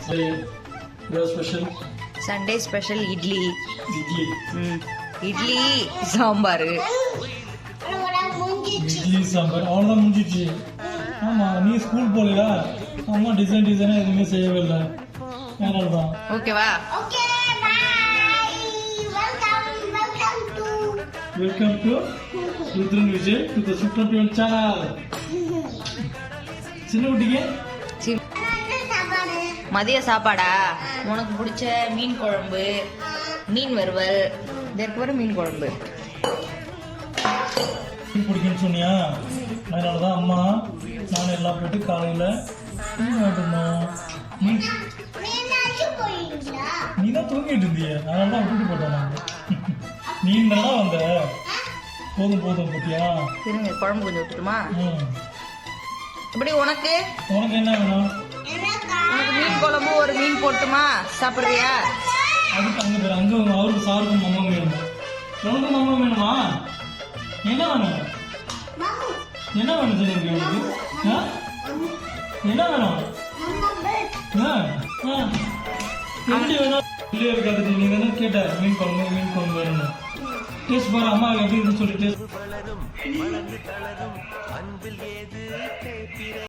Special Sunday special idli idli idli sambar. Idli sambar அவ்வளோதான் முடிஞ்சிச்சு. ஆமாம், நீ ஸ்கூல் போகலையா? அம்மா டிசைனாக எதுவுமே செய்யவே இல்லை, அதனால தான். ஓகேவா? Welcome to Rudran Vijay 2021 channel. சின்ன குட்டிங்க மதிய சாப்பாடா? உனக்கு பிடிச்ச மீன் குழம்பு, மீன் வறுவல், இதற்கு வர மீன் குழம்பு. மீன் பிடிக்குன்னு சொன்னியா? அதனால தான் அம்மா நானும் எல்லாம் போயிட்டு காலையில் மீன் வாங்கிட்டோம். நீ தான் தூங்கிட்டு இருந்திய, அதனால தான் விட்டுட்டு போட்டோம் நாங்கள். நீ தானா வந்த? போதும் பத்தியா? இருங்க, குழம்பு கொஞ்சம் விட்டுட்டுமா? இப்படி உனக்கு என்ன வேணும்? உனக்கு மீன் குழம்பு ஒரு மீன் போட்டுமா? சாப்பிடுறியா? அதுக்கு அங்கே பேர் அங்கே அவருக்கு சாருக்கும் மம்மா வேணுமா? உனக்கு மம்மா வேணுமா? என்ன வேணும் சொல்லுங்க உனக்கு? என்ன வேணும்? எப்படி வேணும்? இல்லையே இருக்காது. நீ தானே கேட்ட மீன் குழம்பு வேணும். டேஸ்ட் பாரு அம்மா எப்படி இருக்குன்னு சொல்லி டேஸ்ட்